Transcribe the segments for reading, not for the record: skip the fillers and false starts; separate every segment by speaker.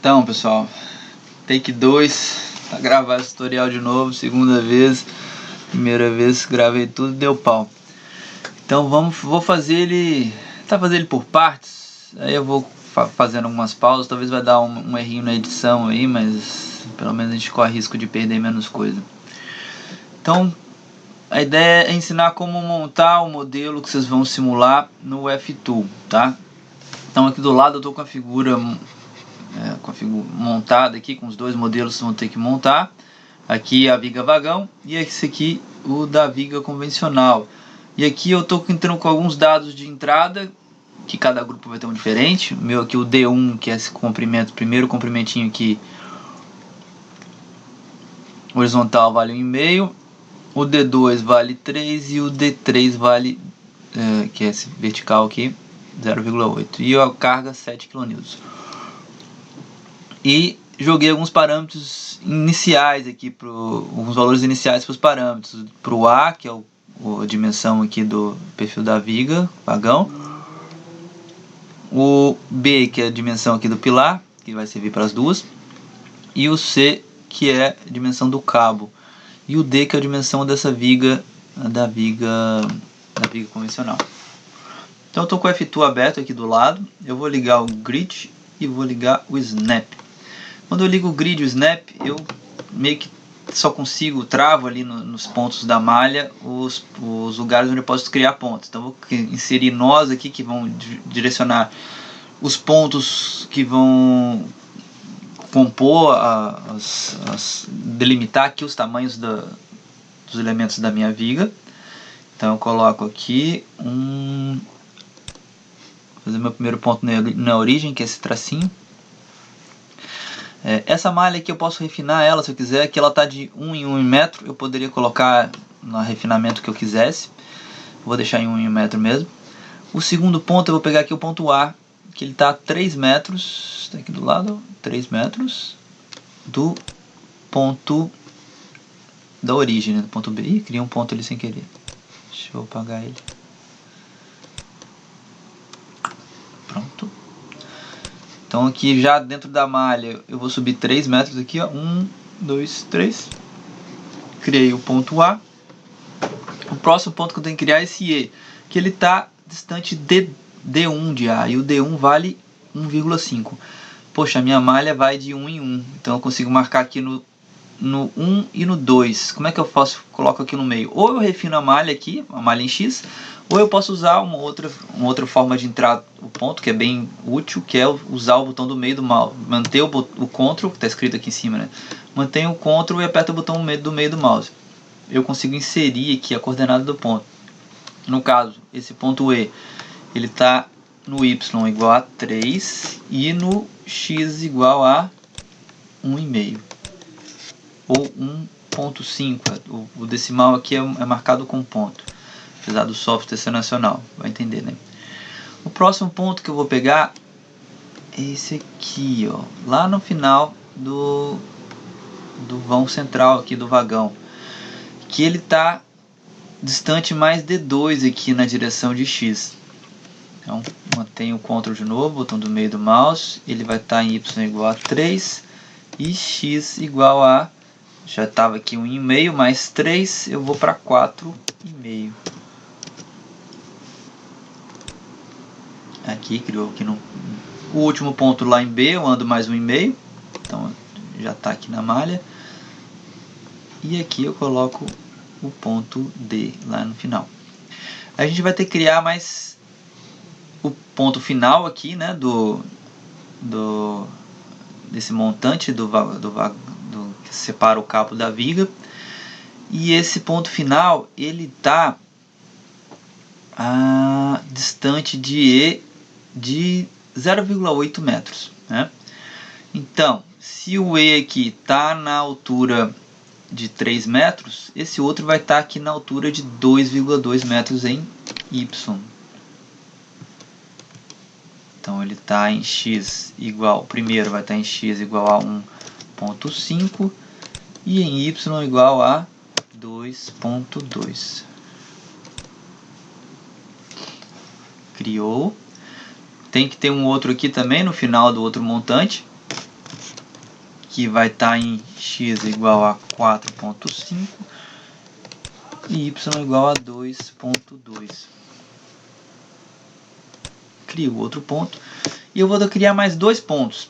Speaker 1: Então, pessoal, take 2 para gravar esse tutorial de novo, segunda vez. Primeira vez gravei tudo, deu pau. Então vou fazer ele, fazer ele por partes. Aí eu vou fazendo algumas pausas, talvez vai dar um errinho na edição aí, mas pelo menos a gente corre risco de perder menos coisa. Então a ideia é ensinar como montar o modelo que vocês vão simular no F-Tool, tá? Então aqui do lado eu estou com a figura montada aqui, com os dois modelos que vão ter que montar. Aqui a viga vagão e esse aqui o da viga convencional. E aqui eu estou entrando com alguns dados de entrada, que cada grupo vai ter um diferente. O meu aqui o D1, que é esse comprimento, primeiro comprimentinho aqui, horizontal vale 1,5, o D2 vale 3 e o D3 vale, que é esse vertical aqui, 0,8. E a carga 7 kN. E joguei alguns parâmetros iniciais aqui, alguns valores iniciais para os parâmetros. Para o A, que é a dimensão aqui do perfil da viga, vagão. O B, que é a dimensão aqui do pilar, que vai servir para as duas. E o C, que é a dimensão do cabo. E o D, que é a dimensão dessa viga, da viga convencional. Então eu estou com o F-Tool aberto aqui do lado. Eu vou ligar o Grid e vou ligar o Snap. Quando eu ligo o Grid e o Snap, eu meio que só travo ali nos pontos da malha os lugares onde eu posso criar pontos. Então vou inserir nós aqui que vão direcionar os pontos que vão compor, delimitar aqui os tamanhos dos elementos da minha viga. Então eu coloco aqui vou fazer meu primeiro ponto na origem, que é esse tracinho. Essa malha aqui eu posso refinar ela se eu quiser, que ela está de 1 em 1 metro, eu poderia colocar no refinamento que eu quisesse. Vou deixar em 1 em 1 metro mesmo. O segundo ponto eu vou pegar aqui o ponto A, que ele está a 3 metros, está aqui do lado, 3 metros do ponto da origem, né, do ponto B. Ih, criei um ponto ali sem querer. Deixa eu apagar ele. Pronto. Então aqui já dentro da malha eu vou subir 3 metros aqui, ó. 1, 2, 3. Criei o ponto A. O próximo ponto que eu tenho que criar é esse E, que ele está distante de D1 de A, e o D1 vale 1,5. Poxa, a minha malha vai de 1 em 1, então eu consigo marcar aqui no 1 e no 2. Como é que eu faço? Coloco aqui no meio. Ou eu refino a malha aqui, a malha em X, ou eu posso usar uma outra forma de entrar o ponto, que é bem útil, que é usar o botão do meio do mouse. Manter o Ctrl, que está escrito aqui em cima, né? Mantenho o Ctrl e aperto o botão do meio do mouse. Eu consigo inserir aqui a coordenada do ponto. No caso, esse ponto E, ele está no Y igual a 3 e no X igual a 1,5. Ou 1,5. O decimal aqui é marcado com ponto, apesar do software ser nacional, vai entender, né? O próximo ponto que eu vou pegar é esse aqui, ó, lá no final do vão central aqui do vagão, que ele está distante mais D2 aqui na direção de X. Então mantenho o Ctrl de novo, botão do meio do mouse, ele vai estar em Y igual a 3 e X igual a, já estava aqui 1,5 mais 3, eu vou para 4,5. Aqui, criou aqui o último ponto lá em B, eu ando mais 1,5, então já está aqui na malha. E aqui eu coloco o ponto D lá no final. A gente vai ter que criar mais o ponto final aqui, né, desse montante que separa o cabo da viga. E esse ponto final, ele está distante de E de 0,8 metros, né? Então, se o E aqui está na altura de 3 metros, esse outro vai estar aqui na altura de 2,2 metros em Y. Então ele está em X igual, o primeiro vai estar em X igual a 1,5 e em Y igual a 2,2. Criou. Tem que ter um outro aqui também no final do outro montante. que vai estar em x igual a 4.5 e y igual a 2.2. Crio outro ponto e eu vou criar mais dois pontos.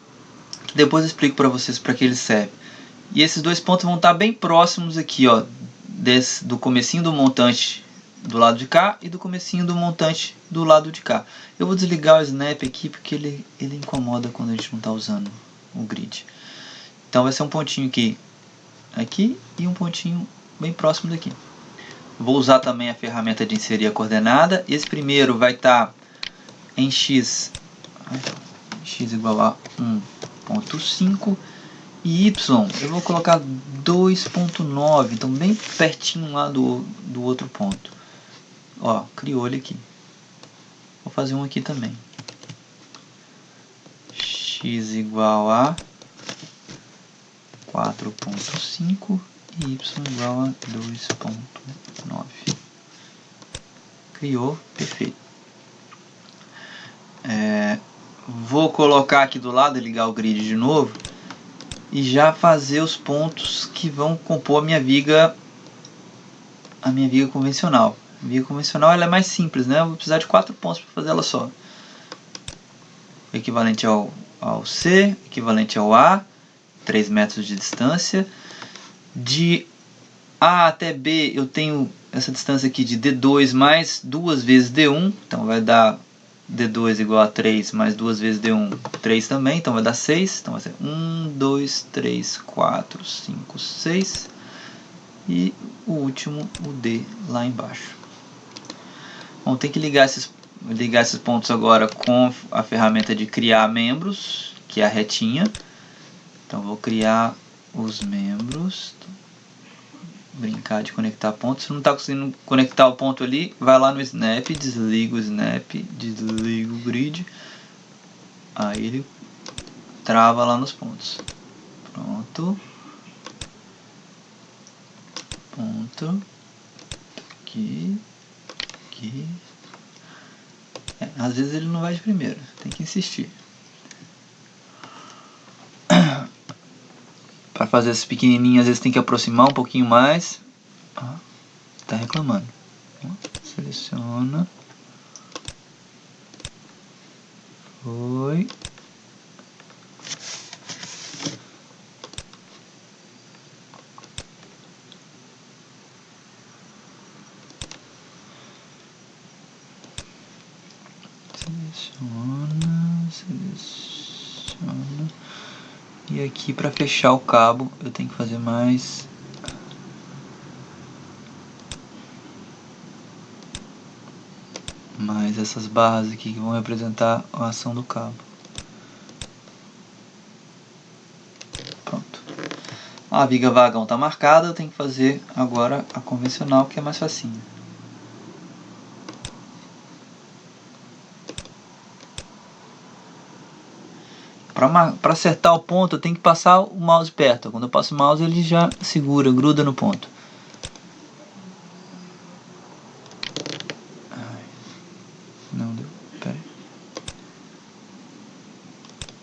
Speaker 1: Depois eu explico para vocês para que eles servem. E esses dois pontos vão estar bem próximos aqui, ó, do comecinho do montante do lado de cá e do comecinho do montante do lado de cá. Eu vou desligar o snap aqui porque ele incomoda quando a gente não está usando o grid. Então vai ser um pontinho aqui e um pontinho bem próximo daqui. Vou usar também a ferramenta de inserir a coordenada. Esse primeiro vai estar em x igual a 1.5 e y eu vou colocar 2.9, então bem pertinho lá do outro ponto. Ó, criou ele aqui. Vou fazer um aqui também. X igual a 4.5 e y igual a 2.9. Criou, perfeito. Vou colocar aqui do lado, ligar o grid de novo e já fazer os pontos que vão compor a minha viga convencional. A viga convencional ela é mais simples, né? Eu vou precisar de 4 pontos para fazer ela só. Equivalente ao C, equivalente ao A, 3 metros de distância. De A até B eu tenho essa distância aqui de D2 mais 2 vezes D1, então vai dar D2 igual a 3 mais 2 vezes D1, 3 também, então vai dar 6. Então vai ser 1, 2, 3, 4, 5, 6. E o último, o D, lá embaixo. Bom, tem que ligar esses pontos agora com a ferramenta de criar membros, que é a retinha. Então vou criar os membros. Brincar de conectar pontos. Se não está conseguindo conectar o ponto ali, vai lá no snap, desliga o snap, desliga o grid. Aí ele trava lá nos pontos. Pronto. Ponto. Aqui. Às vezes ele não vai de primeiro, tem que insistir. Para fazer esses pequenininhos, às vezes tem que aproximar um pouquinho mais. Tá reclamando. Seleciona. Foi. Seleciona. E aqui para fechar o cabo eu tenho que fazer mais essas barras aqui que vão representar a ação do cabo. Pronto. A viga vagão está marcada, eu tenho que fazer agora a convencional, que é mais facinho. Para acertar o ponto eu tenho que passar o mouse perto. Quando eu passo o mouse ele já segura, gruda no ponto. Não deu, pera aí.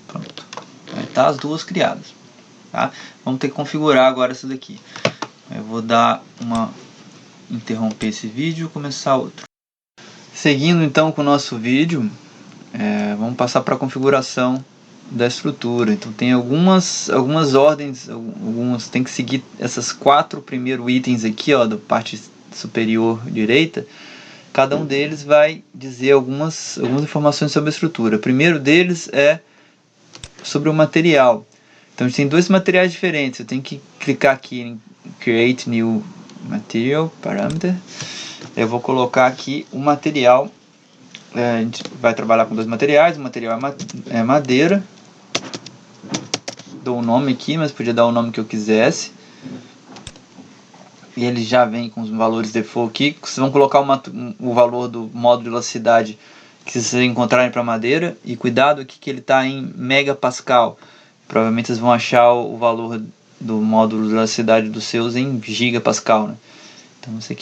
Speaker 1: Pronto. Aí tá as duas criadas. Tá? Vamos ter que configurar agora essa daqui. Eu vou dar interromper esse vídeo e começar outro. Seguindo então com o nosso vídeo, vamos passar para a configuração da estrutura. Então tem algumas ordens, tem que seguir essas 4 primeiros itens aqui, ó, da parte superior direita. Cada um deles vai dizer algumas informações sobre a estrutura. O primeiro deles é sobre o material. Então a gente tem 2 materiais diferentes. Eu tenho que clicar aqui em Create New Material Parameter. Eu vou colocar aqui o material. A gente vai trabalhar com 2 materiais. O material é madeira. Dou o nome aqui, mas podia dar o nome que eu quisesse. E ele já vem com os valores default aqui. Vocês vão colocar o valor do módulo de elasticidade que vocês encontrarem para madeira. E cuidado aqui que ele está em megapascal. Provavelmente vocês vão achar o valor do módulo de elasticidade dos seus em gigapascal, né? Então isso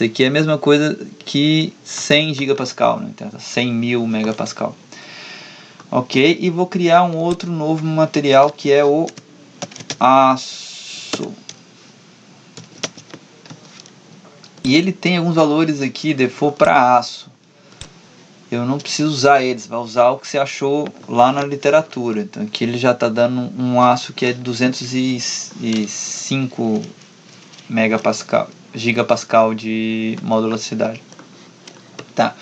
Speaker 1: aqui é a mesma coisa que 100 gigapascal, né? Então 100.000 megapascal. Ok, e vou criar um outro novo material que é o aço. E ele tem alguns valores aqui, default para aço. Eu não preciso usar eles, vai usar o que você achou lá na literatura. Então aqui ele já está dando um aço que é de 205 gigapascal de modularidade. Tá.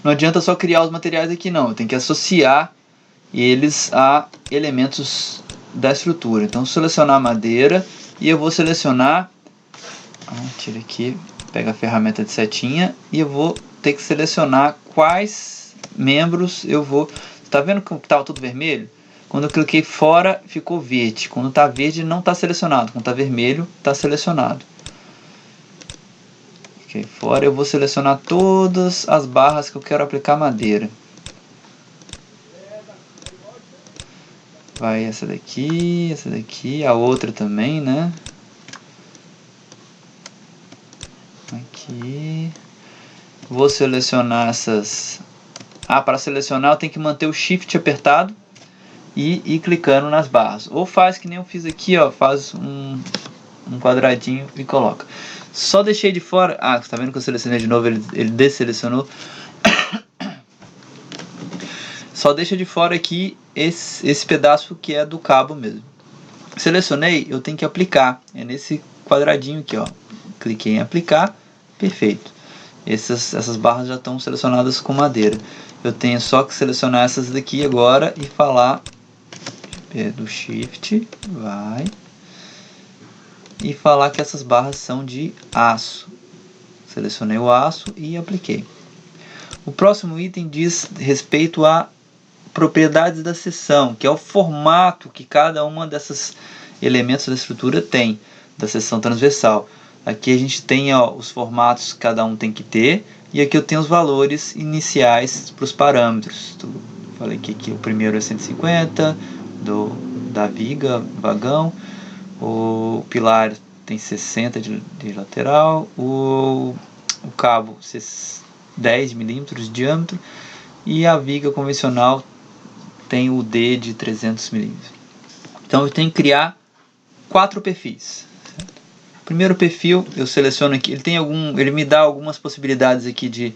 Speaker 1: Não adianta só criar os materiais aqui não, eu tenho que associar eles a elementos da estrutura. Então selecionar madeira e eu vou selecionar, tira aqui, pega a ferramenta de setinha e eu vou ter que selecionar quais membros eu vou. Tá vendo que estava tudo vermelho? Quando eu cliquei fora ficou verde, quando está verde não está selecionado, quando está vermelho está selecionado. Cliquei fora, eu vou selecionar todas as barras que eu quero aplicar madeira. Vai essa daqui, a outra também, né? Aqui. Vou selecionar essas. Para selecionar eu tenho que manter o Shift apertado e ir clicando nas barras. Ou faz que nem eu fiz aqui, ó, faz um quadradinho e coloca. Só deixei de fora. Você tá vendo que eu selecionei de novo, ele desselecionou. Só deixa de fora aqui esse pedaço que é do cabo mesmo. Selecionei, eu tenho que aplicar. É nesse quadradinho aqui, ó. Cliquei em aplicar, perfeito. Essas barras já estão selecionadas com madeira. Eu tenho só que selecionar essas daqui agora e falar do Shift, vai, e falar que essas barras são de aço. Selecionei o aço e apliquei. O próximo item diz respeito a propriedades da seção, que é o formato que cada uma dessas elementos da estrutura tem, da seção transversal. Aqui a gente tem os formatos que cada um tem que ter, e aqui eu tenho os valores iniciais para os parâmetros. Falei que aqui o primeiro é 150, da viga, vagão, o pilar tem 60 de lateral, o cabo 10 milímetros de diâmetro, e a viga convencional tem o D de 300 milímetros. Então eu tenho que criar 4 perfis. Primeiro perfil, eu seleciono aqui, ele me dá algumas possibilidades aqui de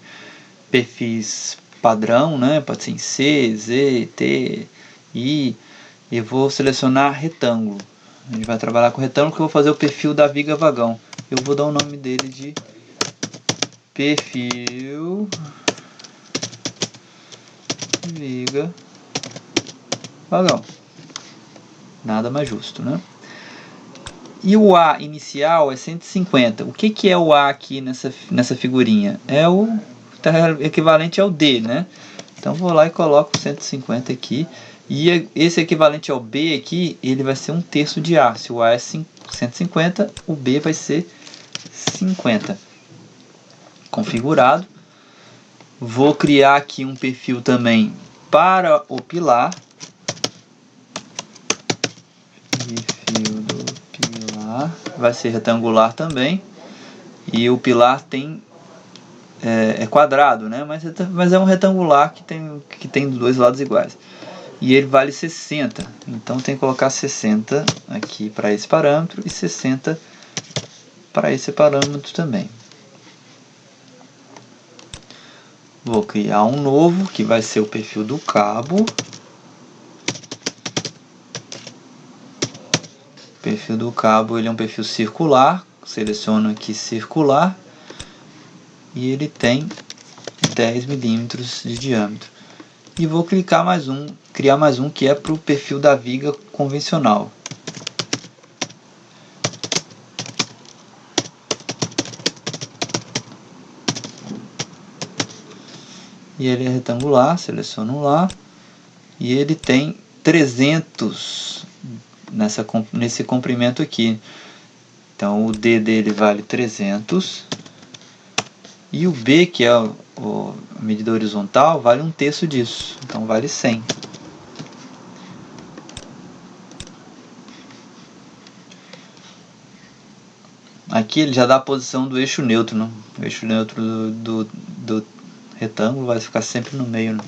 Speaker 1: perfis padrão, né? Pode ser em C, Z, T, I. Eu vou selecionar retângulo. A gente vai trabalhar com retângulo, que eu vou fazer o perfil da viga vagão. Eu vou dar o nome dele de perfil viga vagão. Nada mais justo, né? E o A inicial é 150. O que é o A aqui nessa figurinha? É o equivalente ao D, né? Então vou lá e coloco 150 aqui. E esse equivalente ao B aqui, ele vai ser 1/3 de A. Se o A é 150, o B vai ser 50. Configurado. Vou criar aqui um perfil também para o pilar. Perfil do pilar. Vai ser retangular também. E o pilar tem é quadrado, né? Mas é um retangular que tem dos dois lados iguais. E ele vale 60. Então tem que colocar 60 aqui para esse parâmetro e 60 para esse parâmetro também. Vou criar um novo que vai ser o perfil do cabo. O perfil do cabo ele é um perfil circular. Seleciono aqui circular. E ele tem 10 milímetros de diâmetro. E vou criar mais um que é para o perfil da viga convencional. E ele é retangular, seleciono lá. E ele tem 300 nesse comprimento aqui. Então o D dele vale 300. E o B, que é a medida horizontal, vale 1/3 disso. Então vale 100. Aqui ele já dá a posição do eixo neutro, né? O eixo neutro do retângulo vai ficar sempre no meio, né?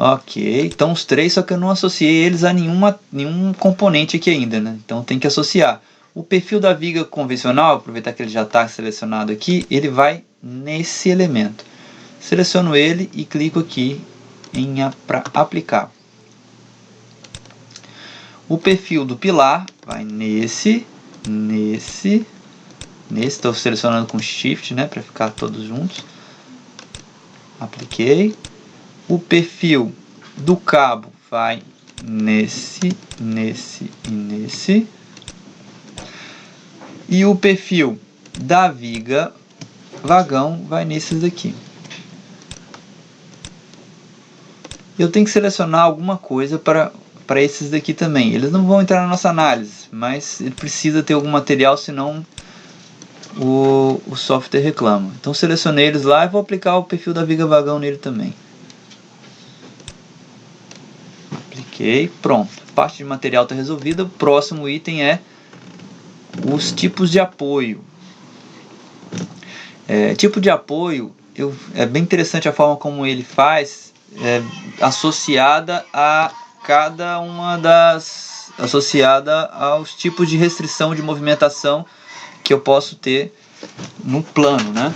Speaker 1: Ok, então os três, só que eu não associei eles a nenhum componente aqui ainda, né? Então tem que associar. O perfil da viga convencional, aproveitar que ele já está selecionado aqui, ele vai nesse elemento. Seleciono ele e clico aqui para aplicar. O perfil do pilar vai nesse, estou selecionando com Shift, né, para ficar todos juntos. Apliquei. O perfil do cabo vai nesse e nesse. E o perfil da viga vagão vai nesses daqui. Eu tenho que selecionar alguma coisa para esses daqui também. Eles não vão entrar na nossa análise, mas ele precisa ter algum material, senão o software reclama. Então selecionei eles lá e vou aplicar o perfil da viga vagão nele também. Apliquei, pronto. A parte de material está resolvida. O próximo item é os tipos de apoio. Tipo de apoio, é bem interessante a forma como ele faz, associada a cada uma das... associada aos tipos de restrição de movimentação que eu posso ter no plano, né?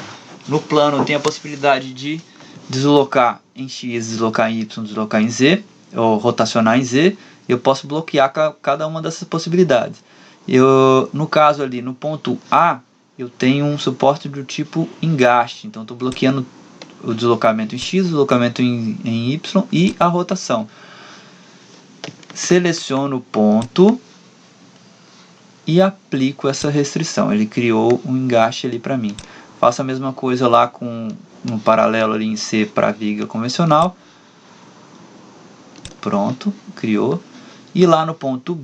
Speaker 1: No plano eu tenho a possibilidade de deslocar em X, deslocar em Y, deslocar em Z, ou rotacionar em Z. Eu posso bloquear cada uma dessas possibilidades. No caso ali, no ponto A, eu tenho um suporte do tipo engaste. Então estou bloqueando o deslocamento em X, o deslocamento em Y e a rotação. Seleciono o ponto e aplico essa restrição. Ele criou um engaste ali para mim. Faço a mesma coisa lá com um paralelo ali em C para a viga convencional. Pronto, criou. E lá no ponto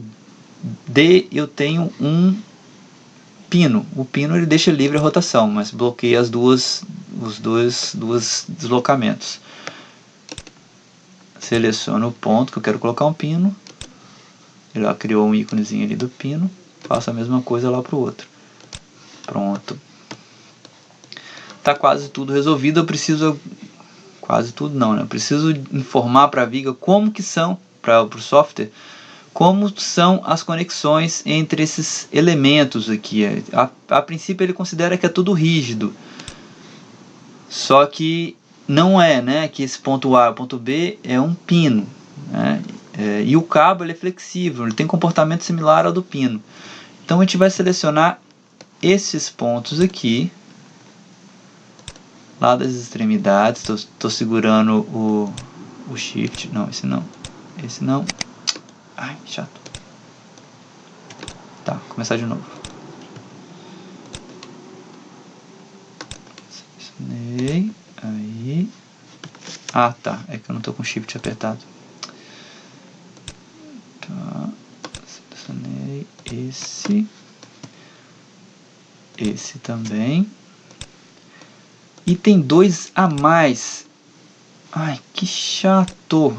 Speaker 1: D eu tenho um pino. O pino ele deixa livre a rotação, mas bloqueia os dois deslocamentos. Seleciono o ponto que eu quero colocar um pino. Ele lá criou um íconezinho ali do pino. Faço a mesma coisa lá para o outro. Pronto. Tá quase tudo resolvido. Eu preciso... quase tudo não, né? Eu preciso informar para a viga como que são, para o software, como são as conexões entre esses elementos aqui. A princípio ele considera que é tudo rígido. Só que não é, né? Que esse ponto A e o ponto B é um pino, né? E o cabo ele é flexível, ele tem comportamento similar ao do pino. Então a gente vai selecionar esses pontos aqui, lá das extremidades. Estou segurando o Shift. Não, esse não. Esse não. Ai, chato. Tá, começar de novo. Selecionei. Aí. Ah, tá. É que eu não estou com o Shift apertado. Tá. Selecionei esse. Esse também. E tem dois a mais. Ai, que chato.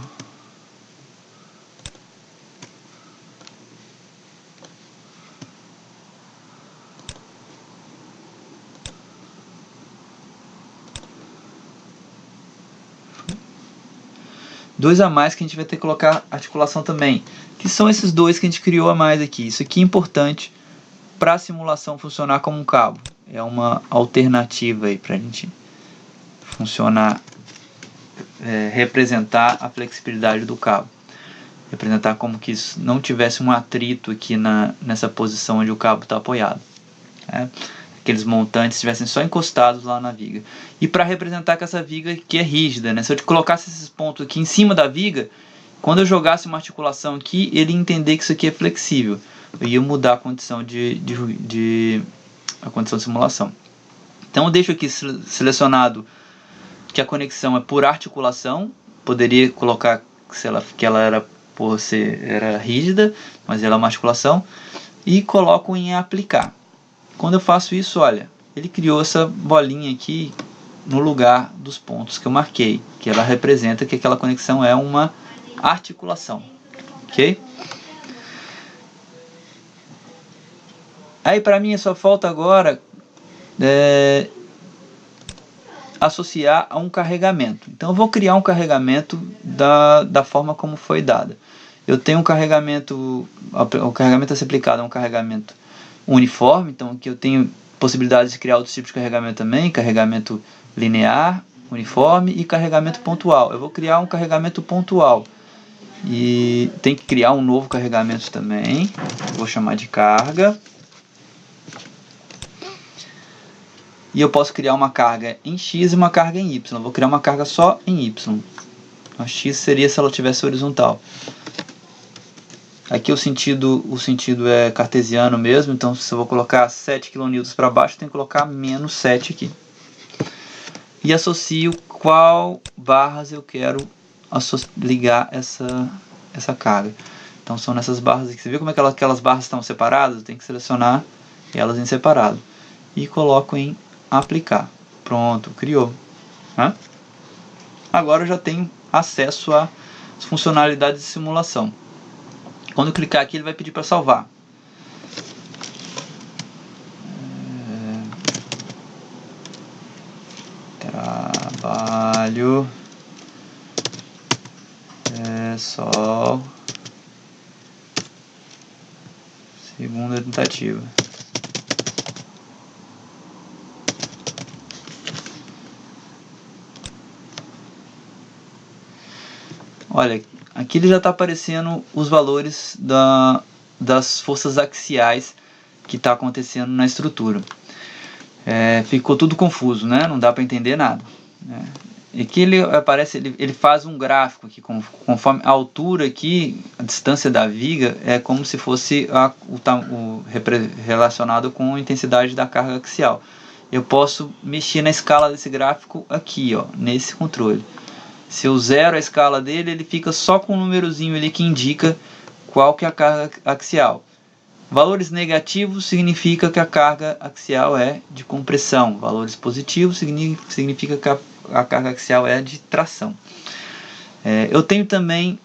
Speaker 1: Dois a mais que a gente vai ter que colocar articulação também. Que são esses dois que a gente criou a mais aqui. Isso aqui é importante para a simulação funcionar como um cabo. É uma alternativa aí para a gente funcionar, representar a flexibilidade do cabo. Representar como que isso não tivesse um atrito aqui nessa posição onde o cabo está apoiado. Aqueles montantes estivessem só encostados lá na viga. E para representar que essa viga aqui é rígida, né? Se eu te colocasse esses pontos aqui em cima da viga, quando eu jogasse uma articulação aqui, ele ia entender que isso aqui é flexível. Eu ia mudar a condição a condição de simulação. Então eu deixo aqui selecionado que a conexão é por articulação. Poderia colocar que ela era rígida, mas ela é uma articulação. E coloco em aplicar. Quando eu faço isso, olha, ele criou essa bolinha aqui no lugar dos pontos que eu marquei, que ela representa que aquela conexão é uma articulação, ok? Aí para mim só falta agora associar a um carregamento. Então eu vou criar um carregamento da forma como foi dada. Eu tenho um carregamento, o carregamento a ser aplicado é um carregamento uniforme, então aqui eu tenho possibilidade de criar outros tipos de carregamento também, carregamento linear, uniforme e carregamento pontual. Eu vou criar um carregamento pontual e tem que criar um novo carregamento também, vou chamar de carga. E eu posso criar uma carga em X e uma carga em Y. Eu vou criar uma carga só em Y. A X seria se ela tivesse horizontal. Aqui o sentido é cartesiano mesmo, então se eu vou colocar 7 kN para baixo, eu tenho que colocar menos 7 aqui. E associo qual barras eu quero ligar essa carga. Então são nessas barras aqui. Você viu como é que aquelas barras estão separadas? Eu tenho que selecionar elas em separado. E coloco em aplicar. Pronto, criou. Agora eu já tenho acesso às funcionalidades de simulação. Quando eu clicar aqui, ele vai pedir para salvar. Trabalho. Sol. Segunda tentativa. Olha, aqui ele já está aparecendo os valores das forças axiais que está acontecendo na estrutura. Ficou tudo confuso, né? Não dá para entender nada. Aqui ele faz um gráfico aqui, conforme a altura aqui, a distância da viga é como se fosse relacionado com a intensidade da carga axial. Eu posso mexer na escala desse gráfico aqui, ó, nesse controle. Se eu zero a escala dele, ele fica só com um númerozinho ali que indica qual que é a carga axial. Valores negativos significa que a carga axial é de compressão. Valores positivos significa que a carga axial é de tração. Eu tenho também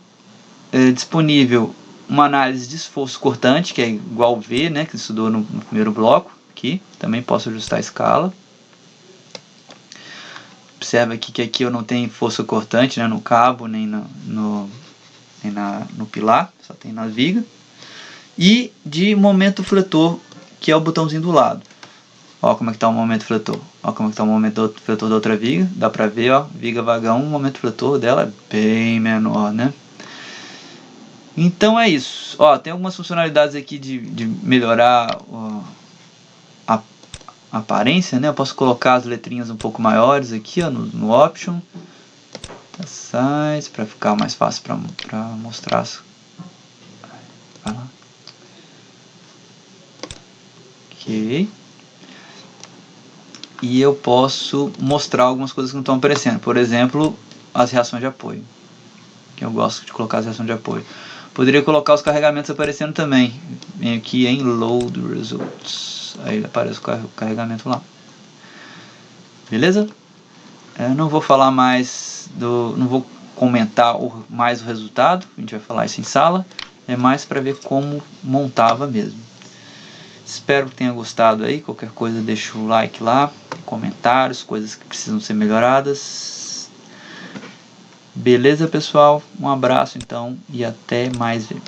Speaker 1: disponível uma análise de esforço cortante, que é igual V, né, que estudou no primeiro bloco. Aqui também posso ajustar a escala. Observa aqui que aqui eu não tenho força cortante, né, no cabo, nem no pilar, só tem na viga. E de momento fletor, que é o botãozinho do lado. Ó como é que está o momento fletor. Ó como é que está o momento fletor da outra viga. Dá pra ver, ó, viga vagão, o momento fletor dela é bem menor, né? Então é isso. Ó, tem algumas funcionalidades aqui de melhorar a aparência, né? Eu posso colocar as letrinhas um pouco maiores aqui, ó, no option. Size, para ficar mais fácil para mostrar. Vai lá. Ok. E eu posso mostrar algumas coisas que não estão aparecendo. Por exemplo, as reações de apoio. Que eu gosto de colocar as reações de apoio. Poderia colocar os carregamentos aparecendo também. Vem aqui em Load Results. Aí aparece o carregamento lá. Beleza? Eu não vou falar mais não vou comentar mais o resultado. A gente vai falar isso em sala. É mais para ver como montava mesmo. Espero que tenha gostado aí. Qualquer coisa deixa o like lá, comentários, coisas que precisam ser melhoradas. Beleza, pessoal? Um abraço então e até mais ver.